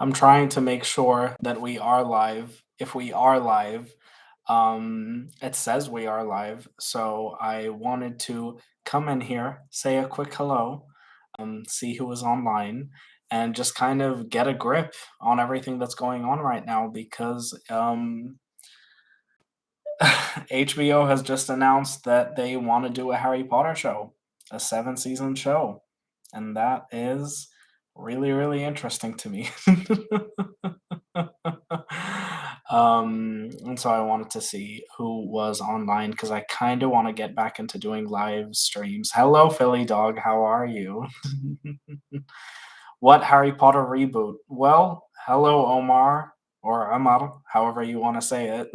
I'm trying to make sure that we are live. If we are live, it says we are live. So I wanted to come in here, say a quick hello, see who is online, and just kind of get a grip on everything that's going on right now because HBO has just announced that they want to do a Harry Potter show, a seven-season show. And that is really, really interesting to me. And so I wanted to see who was online because I kind of want to get back into doing live streams. Hello, Philly Dog. How are you? What Harry Potter reboot? Well, hello, Omar or Amar, however you want to say it.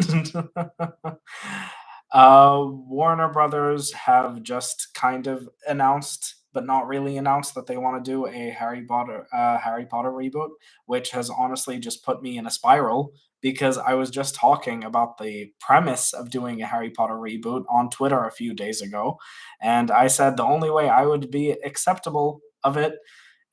Warner Brothers have just kind of announced, but not really announced, that they want to do a Harry Potter reboot, which has honestly just put me in a spiral because I was just talking about the premise of doing a Harry Potter reboot on Twitter a few days ago, and I said the only way I would be acceptable of it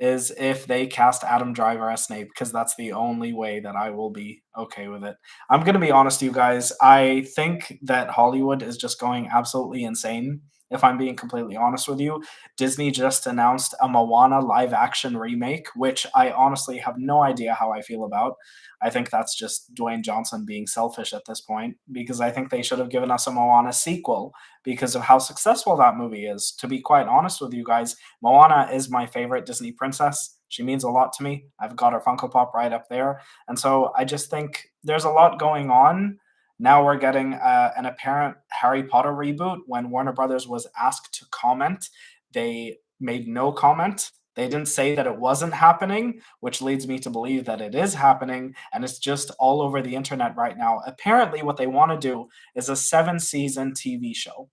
is if they cast Adam Driver as Snape, because that's the only way that I will be okay with it. I'm gonna be honest, you guys. I think that Hollywood is just going absolutely insane. If I'm being completely honest with you, Disney just announced a Moana live action remake, which I honestly have no idea how I feel about. I think that's just Dwayne Johnson being selfish at this point because I think they should have given us a Moana sequel because of how successful that movie is. To be quite honest with you guys, Moana is my favorite Disney princess. She means a lot to me. I've got her Funko Pop right up there. And so I just think there's a lot going on. Now we're getting an apparent Harry Potter reboot. When Warner Brothers was asked to comment, they made no comment. They didn't say that it wasn't happening, which leads me to believe that it is happening, and it's just all over the internet right now. Apparently, what they want to do is a seven-season TV show.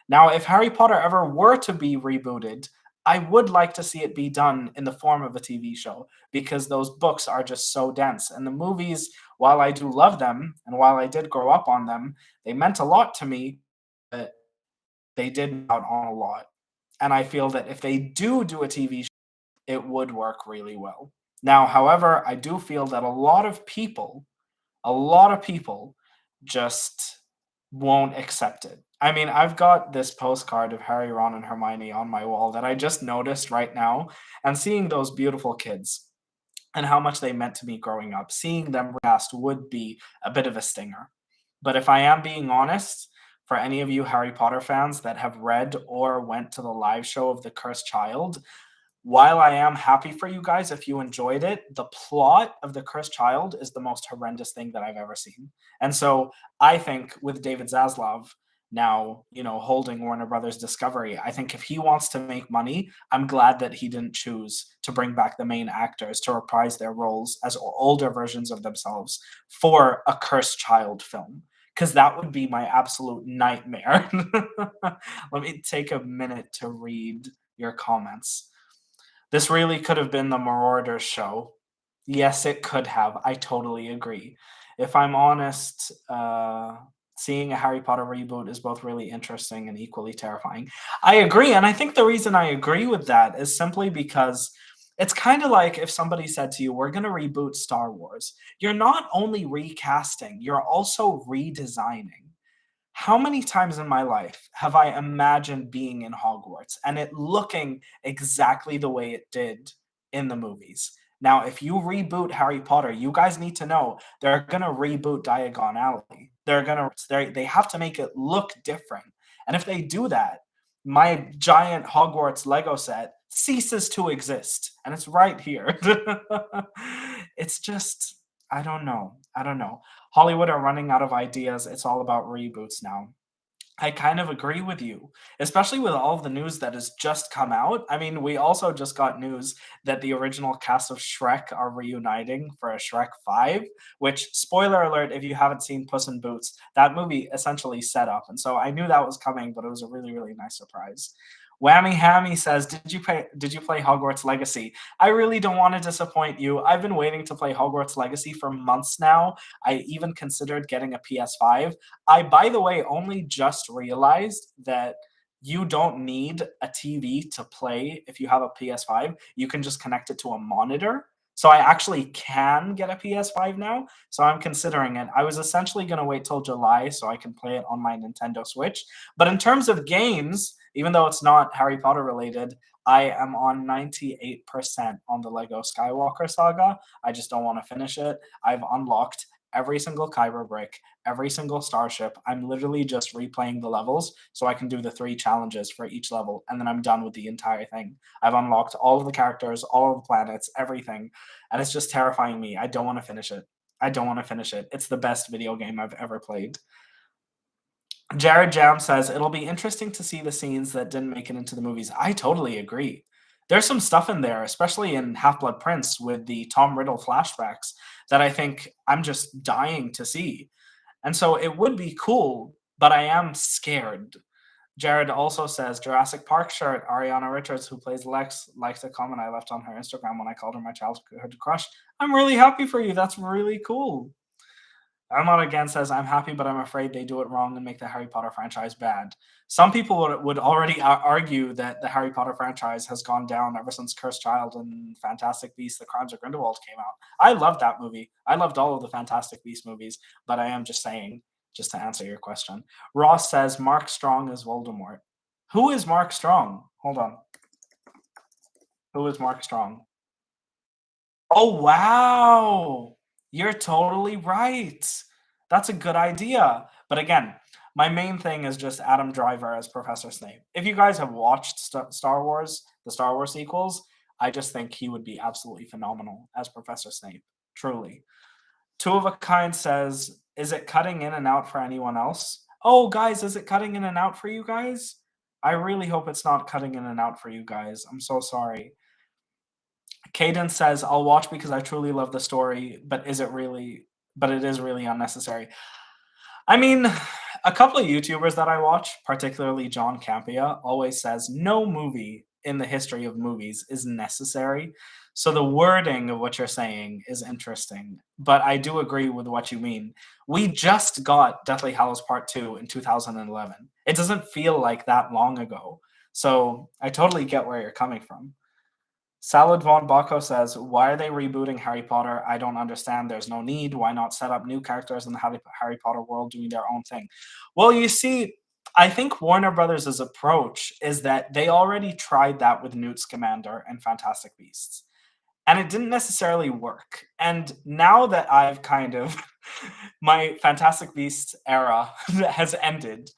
Now, if Harry Potter ever were to be rebooted, I would like to see it be done in the form of a TV show because those books are just so dense. And the movies, while I do love them and while I did grow up on them, they meant a lot to me, but they did miss out on a lot. And I feel that if they do a TV show, it would work really well. Now, however, I do feel that a lot of people just won't accept it. I mean, I've got this postcard of Harry, Ron, and Hermione on my wall that I just noticed right now, and seeing those beautiful kids and how much they meant to me growing up, seeing them recast would be a bit of a stinger. But if I am being honest, for any of you Harry Potter fans that have read or went to the live show of The Cursed Child, while I am happy for you guys if you enjoyed it, the plot of The Cursed Child is the most horrendous thing that I've ever seen. And so I think with David Zaslav now, holding Warner Brothers Discovery, I think if he wants to make money, I'm glad that he didn't choose to bring back the main actors to reprise their roles as older versions of themselves for a Cursed Child film. Because that would be my absolute nightmare. Let me take a minute to read your comments. This really could have been the Marauder show. Yes, it could have. I totally agree. If I'm honest, seeing a Harry Potter reboot is both really interesting and equally terrifying. I agree. And I think the reason I agree with that is simply because it's kind of like if somebody said to you, we're going to reboot Star Wars. You're not only recasting, you're also redesigning. How many times in my life have I imagined being in Hogwarts and it looking exactly the way it did in the movies? Now, if you reboot Harry Potter, you guys need to know they're gonna reboot Diagon Alley. They have to make it look different. And if they do that, my giant Hogwarts Lego set ceases to exist. And it's right here. It's just I don't know. I don't know. Hollywood are running out of ideas. It's all about reboots now. I kind of agree with you, especially with all of the news that has just come out. I mean, we also just got news that the original cast of Shrek are reuniting for a Shrek 5, which, spoiler alert, if you haven't seen Puss in Boots, that movie essentially set up. And so I knew that was coming, but it was a really, really nice surprise. Whammy Hammy says, Did you play Hogwarts Legacy? I really don't want to disappoint you. I've been waiting to play Hogwarts Legacy for months now. I even considered getting a PS5. I, by the way, only just realized that you don't need a TV to play if you have a PS5. You can just connect it to a monitor. So I actually can get a PS5 now, so I'm considering it. I was essentially gonna wait till July so I can play it on my Nintendo Switch. But in terms of games, even though it's not Harry Potter related, I am on 98% on the Lego Skywalker Saga. I just don't wanna finish it. I've unlocked every single Kyber brick, every single starship. I'm literally just replaying the levels so I can do the 3 challenges for each level, and then I'm done with the entire thing. I've unlocked all of the characters, all of the planets, everything, and it's just terrifying me. I don't wanna finish it. I don't wanna finish it. It's the best video game I've ever played. Jared Jam says, "It'll be interesting to see the scenes that didn't make it into the movies." I totally agree. There's some stuff in there, especially in Half-Blood Prince with the Tom Riddle flashbacks that I think I'm just dying to see. And so it would be cool, but I am scared. Jared also says, "Jurassic Park shirt, Ariana Richards, who plays Lex, likes a comment I left on her Instagram when I called her my childhood crush." I'm really happy for you. That's really cool. Armand again says, "I'm happy, but I'm afraid they do it wrong and make the Harry Potter franchise bad." Some people would already argue that the Harry Potter franchise has gone down ever since Cursed Child and Fantastic Beasts: The Crimes of Grindelwald came out. I loved that movie. I loved all of the Fantastic Beasts movies, but I am just saying, just to answer your question. Ross says, "Mark Strong is Voldemort." Who is Mark Strong? Hold on. Who is Mark Strong? Oh, wow! You're totally right. That's a good idea. But again, my main thing is just Adam Driver as Professor Snape. If you guys have watched Star Wars, the Star Wars sequels, I just think he would be absolutely phenomenal as Professor Snape. Truly. Two of a Kind says, "Is it cutting in and out for anyone else?" Oh, guys, is it cutting in and out for you guys? I really hope it's not cutting in and out for you guys. I'm so sorry. Caden says, "I'll watch because I truly love the story, but it is really unnecessary." I mean, a couple of YouTubers that I watch, particularly John Campea, always says no movie in the history of movies is necessary. So the wording of what you're saying is interesting, but I do agree with what you mean. We just got Deathly Hallows Part 2 in 2011. It doesn't feel like that long ago. So I totally get where you're coming from. Salad Von Baco says, "Why are they rebooting Harry Potter? I don't understand. There's no need. Why not set up new characters in the Harry Potter world doing their own thing?" Well, you see, I think Warner Brothers' approach is that they already tried that with Newt Scamander and Fantastic Beasts, and it didn't necessarily work. And now that I've kind of my Fantastic Beasts era has ended,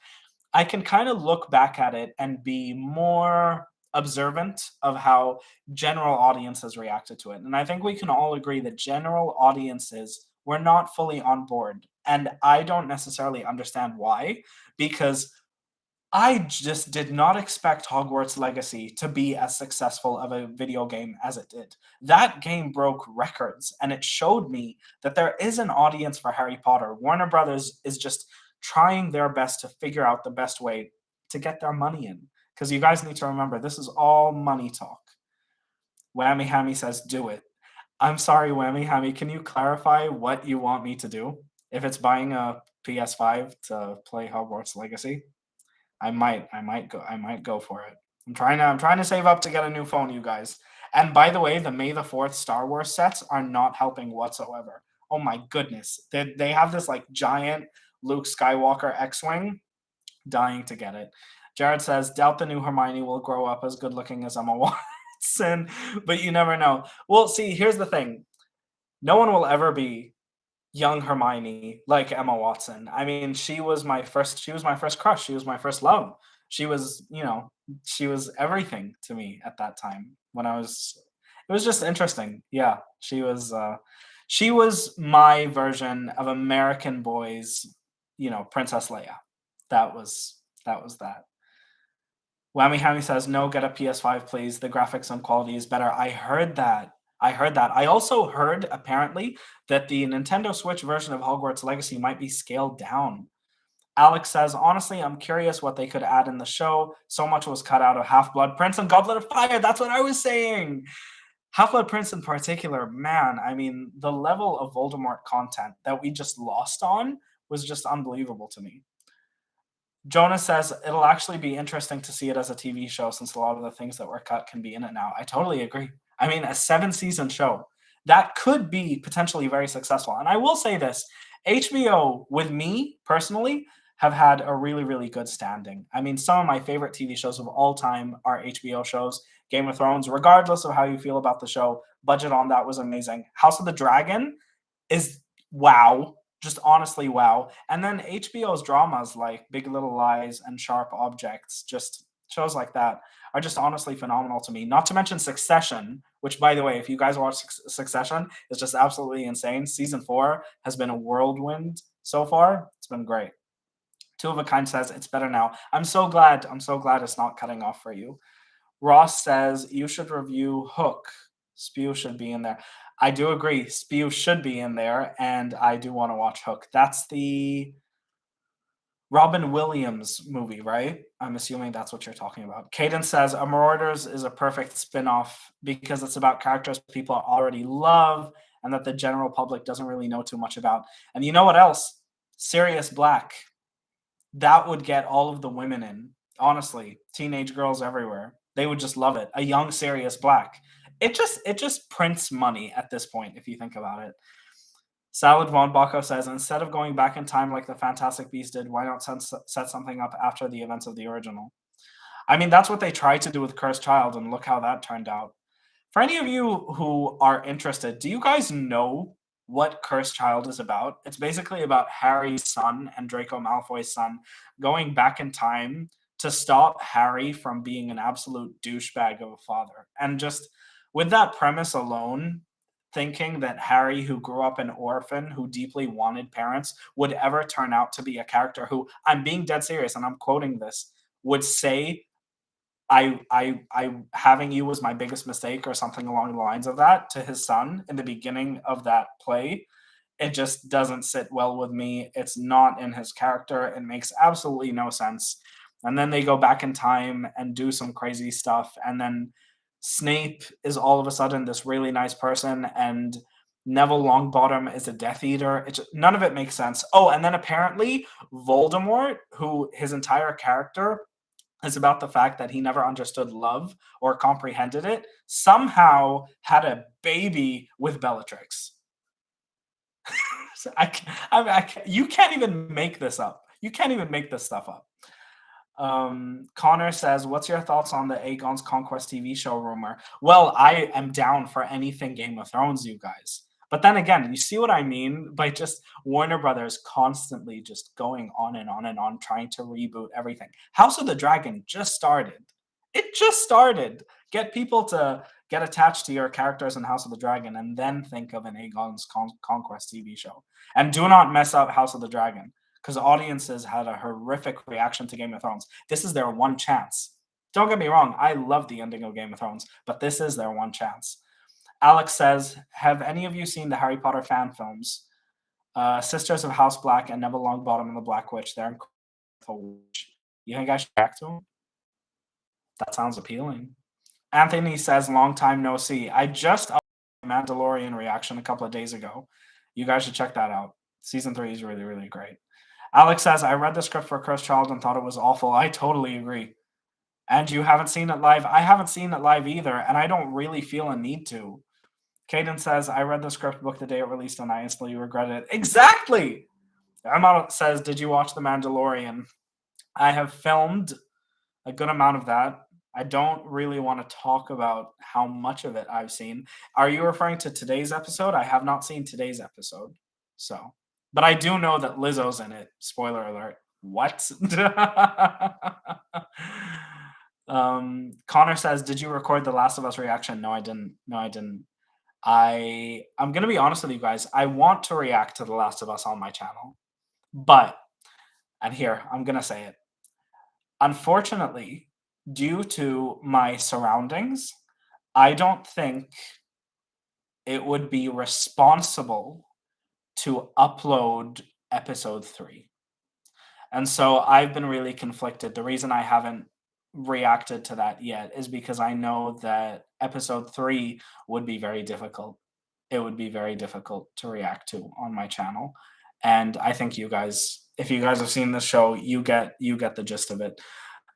I can kind of look back at it and be more observant of how general audiences reacted to it. And I think we can all agree that general audiences were not fully on board. And I don't necessarily understand why, because I just did not expect Hogwarts Legacy to be as successful of a video game as it did. That game broke records and it showed me that there is an audience for Harry Potter. Warner Brothers is just trying their best to figure out the best way to get their money in. Because you guys need to remember, this is all money talk. Whammy Hammy says, "Do it." I'm sorry, Whammy Hammy. Can you clarify what you want me to do? If it's buying a PS5 to play Hogwarts Legacy? I might go for it. I'm trying to save up to get a new phone, you guys. And by the way, the May the 4th Star Wars sets are not helping whatsoever. Oh my goodness. They have this like giant Luke Skywalker X-Wing. Dying to get it. Jared says, "Doubt the new Hermione will grow up as good looking as Emma Watson, but you never know." Well, see, here's the thing. No one will ever be young Hermione like Emma Watson. I mean, she was my first crush. She was my first love. She was, she was everything to me at that time when I was it was just interesting. Yeah, she was my version of American Boys, Princess Leia. That was that. Whammy Hammy says, "No, get a PS5, please. The graphics and quality is better." I heard that. I heard that. I also heard apparently that the Nintendo Switch version of Hogwarts Legacy might be scaled down. Alex says, "Honestly, I'm curious what they could add in the show. So much was cut out of Half Blood Prince and Goblet of Fire." That's what I was saying. Half Blood Prince in particular, man, I mean, the level of Voldemort content that we just lost on was just unbelievable to me. Jonas says it'll actually be interesting to see it as a TV show since a lot of the things that were cut can be in it now. I totally agree. I mean, a 7-season show. that could be potentially very successful. And I will say this, HBO, with me personally, have had a really, really good standing. I mean, some of my favorite TV shows of all time are HBO shows. Game of Thrones, regardless of how you feel about the show, budget on that was amazing. House of the Dragon is wow, just honestly wow. And then HBO's dramas like Big Little Lies and Sharp Objects, just shows like that are just honestly phenomenal to me. Not to mention Succession, which, by the way, if you guys watch Succession, is just absolutely insane. Season 4 has been a whirlwind so far. It's been great. Two of a Kind says it's better now. I'm so glad. I'm so glad it's not cutting off for you. Ross says you should review Hook. Spew should be in there. I do agree. Spew should be in there, and I do want to watch Hook. That's the Robin Williams movie, right? I'm assuming that's what you're talking about. Caden says A Marauders is a perfect spin-off because it's about characters people already love and that the general public doesn't really know too much about. And you know what else? Sirius Black. That would get all of the women in. Honestly, teenage girls everywhere. They would just love it. A young Sirius Black. It just prints money at this point if you think about it. Salad Von Baco says, instead of going back in time like the Fantastic Beasts did, why not set something up after the events of the original? I mean, that's what they tried to do with Cursed Child, and look how that turned out. For any of you who are interested, do you guys know what Cursed Child is about? It's basically about Harry's son and Draco Malfoy's son going back in time to stop Harry from being an absolute douchebag of a father. And just with that premise alone, thinking that Harry, who grew up an orphan, who deeply wanted parents, would ever turn out to be a character who, I'm being dead serious and I'm quoting this, would say I having you was my biggest mistake or something along the lines of that to his son in the beginning of that play. It just doesn't sit well with me. It's not in his character. It makes absolutely no sense. And then they go back in time and do some crazy stuff. And then Snape is all of a sudden this really nice person, and Neville Longbottom is a Death Eater. None of it makes sense. Oh, and then apparently Voldemort, who his entire character is about the fact that he never understood love or comprehended it, somehow had a baby with Bellatrix. So you can't even make this up. You can't even make this stuff up. Connor says, "What's your thoughts on the Aegon's Conquest TV show rumor?" Well, I am down for anything Game of Thrones, you guys. But then again, you see what I mean by just Warner Brothers constantly just going on and on and on, trying to reboot everything. House of the Dragon just started. It just started. Get people to get attached to your characters in House of the Dragon, and then think of an Aegon's Conquest TV show. And do not mess up House of the Dragon, because audiences had a horrific reaction to Game of Thrones. This is their one chance. Don't get me wrong, I love the ending of Game of Thrones, but this is their one chance. Alex says, have any of you seen the Harry Potter fan films? Sisters of House Black and Neville Longbottom and the Black Witch. They're incredible. You think I should react to them? That sounds appealing. Anthony says, long time no see. I just uploaded a Mandalorian reaction a couple of days ago. You guys should check that out. Season 3 is really, really great. Alex says, I read the script for Cursed Child and thought it was awful. I totally agree. And you haven't seen it live? I haven't seen it live either, and I don't really feel a need to. Caden says, I read the script book the day it released and I instantly regretted it. Exactly! Emma says, did you watch The Mandalorian? I have filmed a good amount of that. I don't really want to talk about how much of it I've seen. Are you referring to today's episode? I have not seen today's episode. So, but I do know that Lizzo's in it. Spoiler alert. What? Connor says, did you record the Last of Us reaction? No, I didn't. No, I didn't. I'm gonna be honest with you guys. I want to react to The Last of Us on my channel, but and here I'm gonna say it. Unfortunately, due to my surroundings, I don't think it would be responsible to upload episode 3. And so I've been really conflicted. The reason I haven't reacted to that yet is because I know that episode 3 would be very difficult. It would be very difficult to react to on my channel. And I think you guys, if you guys have seen this show, you get the gist of it.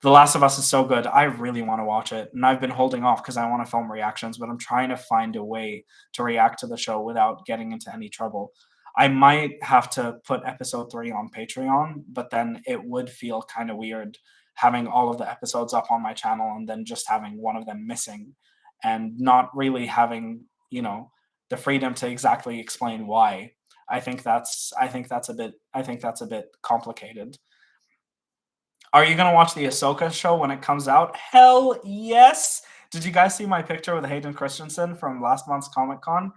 The Last of Us is so good. I really want to watch it, and I've been holding off because I want to film reactions, but I'm trying to find a way to react to the show without getting into any trouble. I might have to put episode 3 on Patreon, but then it would feel kind of weird having all of the episodes up on my channel and then just having one of them missing and not really having, the freedom to exactly explain why. I think that's a bit complicated. Are you gonna watch the Ahsoka show when it comes out? Hell yes! Did you guys see my picture with Hayden Christensen from last month's Comic Con?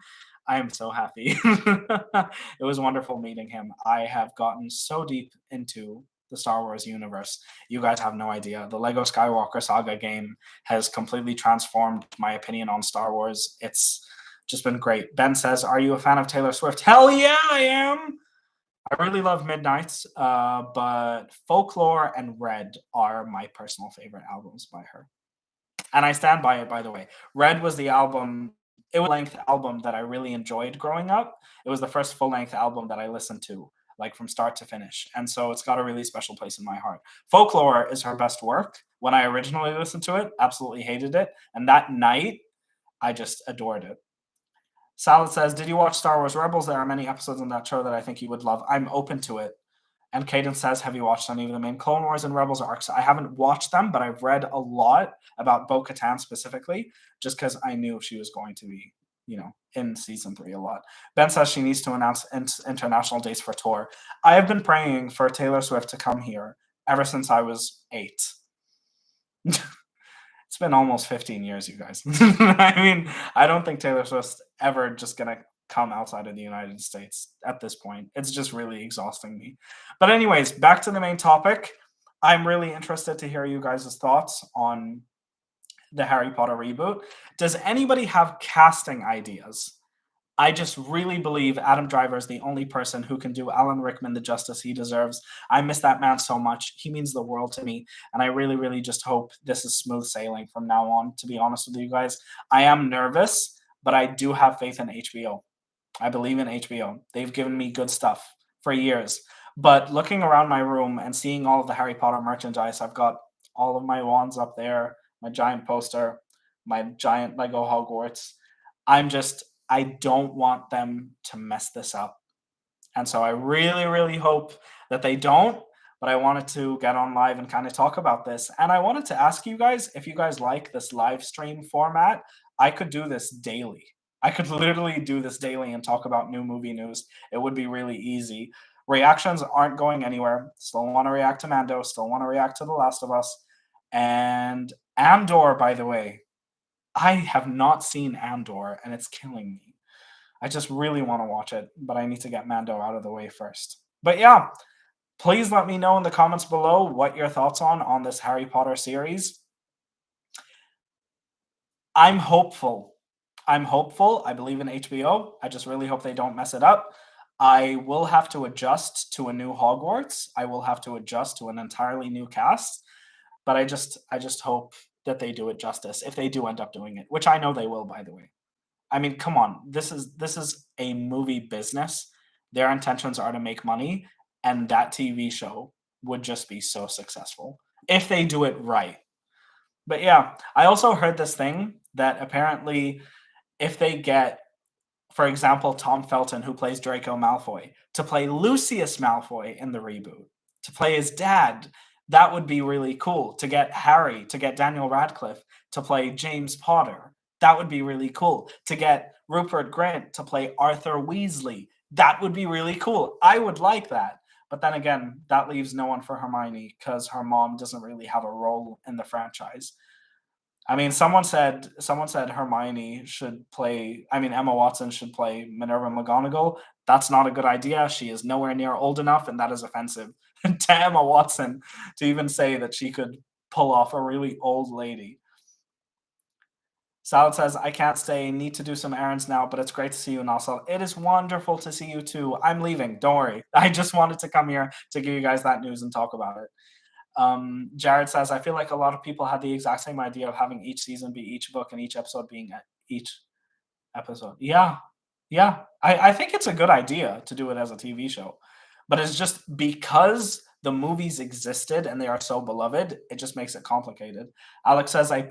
I am so happy. It was wonderful meeting him. I have gotten so deep into the Star Wars universe. You guys have no idea. The Lego Skywalker Saga game has completely transformed my opinion on Star Wars. It's just been great. Ben says, "Are you a fan of Taylor Swift?" Hell yeah, I am. I really love Midnights, but Folklore and Red are my personal favorite albums by her. And I stand by it, by the way. Red was the album, it was a length album that I really enjoyed growing up. It was the first full length album that I listened to, like from start to finish. And so it's got a really special place in my heart. Folklore is her best work. When I originally listened to it, absolutely hated it. And that night, I just adored it. Salad says, "Did you watch Star Wars Rebels? There are many episodes on that show that I think you would love." I'm open to it. And Caden says, "Have you watched any of the main Clone Wars and Rebels arcs?" I haven't watched them, but I've read a lot about Bo Katan specifically, just because I knew she was going to be, in season 3 a lot. Ben says she needs to announce international dates for tour. I have been praying for Taylor Swift to come here ever since I was 8. It's been almost 15 years, you guys. I mean, I don't think Taylor Swift's ever just gonna come outside of the United States at this point. It's just really exhausting me. But anyways, back to the main topic. I'm really interested to hear you guys' thoughts on the Harry Potter reboot. Does anybody have casting ideas? I just really believe Adam Driver is the only person who can do Alan Rickman the justice he deserves. I miss that man so much. He means the world to me. And I really, really just hope this is smooth sailing from now on, to be honest with you guys. I am nervous, but I do have faith in HBO. I believe in HBO. They've given me good stuff for years. But looking around my room and seeing all of the Harry Potter merchandise, I've got all of my wands up there, my giant poster, my giant Lego Hogwarts. I don't want them to mess this up. And so I really, really hope that they don't. But I wanted to get on live and kind of talk about this. And I wanted to ask you guys if you guys like this live stream format. I could do this daily. I could literally do this daily and talk about new movie news. It would be really easy. Reactions aren't going anywhere. Still want to react to Mando. Still want to react to The Last of Us. And Andor, by the way, I have not seen Andor, and it's killing me. I just really want to watch it, but I need to get Mando out of the way first. But yeah, please let me know in the comments below what your thoughts on this Harry Potter series. I'm hopeful. I'm hopeful. I believe in HBO. I just really hope they don't mess it up. I will have to adjust to a new Hogwarts. I will have to adjust to an entirely new cast, but I just hope that they do it justice if they do end up doing it, which I know they will, by the way. I mean, come on. This is a movie business. Their intentions are to make money, and that TV show would just be so successful if they do it right. But yeah, I also heard this thing that apparently if they get, for example, Tom Felton, who plays Draco Malfoy, to play Lucius Malfoy in the reboot, to play his dad. That would be really cool. To get Harry, to get Daniel Radcliffe to play James Potter. That would be really cool. To get Rupert Grint to play Arthur Weasley. That would be really cool. I would like that. But then again, that leaves no one for Hermione because her mom doesn't really have a role in the franchise. I mean, someone said Hermione should play. I mean, Emma Watson should play Minerva McGonagall. That's not a good idea. She is nowhere near old enough, and that is offensive to Emma Watson to even say that she could pull off a really old lady. Salad says, "I can't stay. Need to do some errands now, but it's great to see you, Nassau. It is wonderful to see you too. I'm leaving. Don't worry. I just wanted to come here to give you guys that news and talk about it." Jared says, "I feel like a lot of people had the exact same idea of having each season be each book and each episode being each episode." Yeah, yeah. I think it's a good idea to do it as a TV show, but it's just because the movies existed and they are so beloved, it just makes it complicated. Alex says, I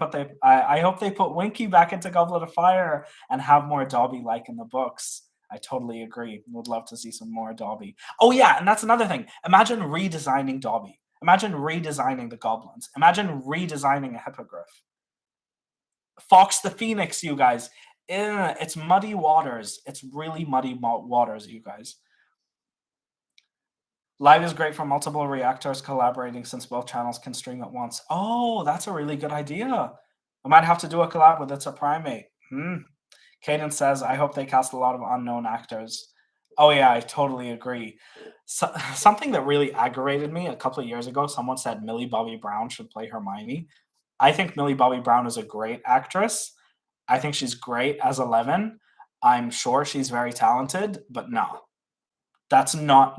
hope they put Winky back into Goblet of Fire and have more Dobby like in the books. I totally agree. Would love to see some more Dobby. Oh yeah, and that's another thing. Imagine redesigning Dobby. Imagine redesigning the goblins. Imagine redesigning a hippogriff. Fox the Phoenix, you guys. It's muddy waters. It's really muddy waters, you guys. Live is great for multiple reactors collaborating since both channels can stream at once. Oh, that's a really good idea. I might have to do a collab with It's a Primate. Hmm. Caden says, I hope they cast a lot of unknown actors. Oh, yeah, I totally agree. Something that really aggravated me a couple of years ago, someone said Millie Bobby Brown should play Hermione. I think Millie Bobby Brown is a great actress. I think she's great as 11. I'm sure she's very talented, but no, that's not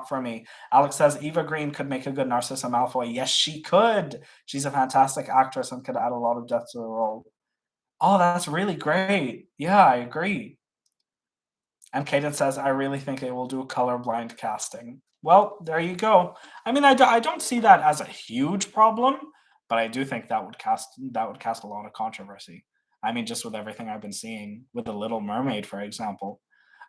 for me. Alex says Eva Green could make a good Narcissa Malfoy. Yes, she could. She's a fantastic actress and could add a lot of depth to the role. Oh, that's really great. Yeah, I agree. And Kaden says, I really think they will do colorblind casting. Well, there you go. I mean, I don't see that as a huge problem, but I do think that would cast a lot of controversy. I mean, just with everything I've been seeing with the Little Mermaid, for example.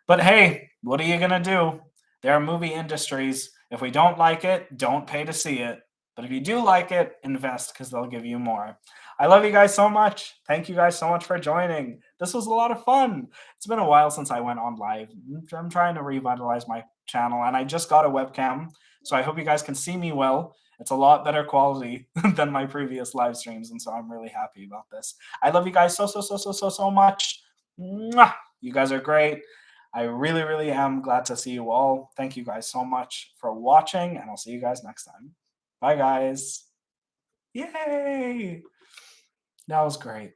But hey, what are you gonna do? There are movie industries. If we don't like it, don't pay to see it. But if you do like it, invest because they'll give you more. I love you guys so much. Thank you guys so much for joining. This was a lot of fun. It's been a while since I went on live. I'm trying to revitalize my channel and I just got a webcam. So I hope you guys can see me well. It's a lot better quality than my previous live streams. And so I'm really happy about this. I love you guys so much. Mwah! You guys are great. I really, really am glad to see you all. Thank you guys so much for watching, and I'll see you guys next time. Bye, guys. Yay! That was great.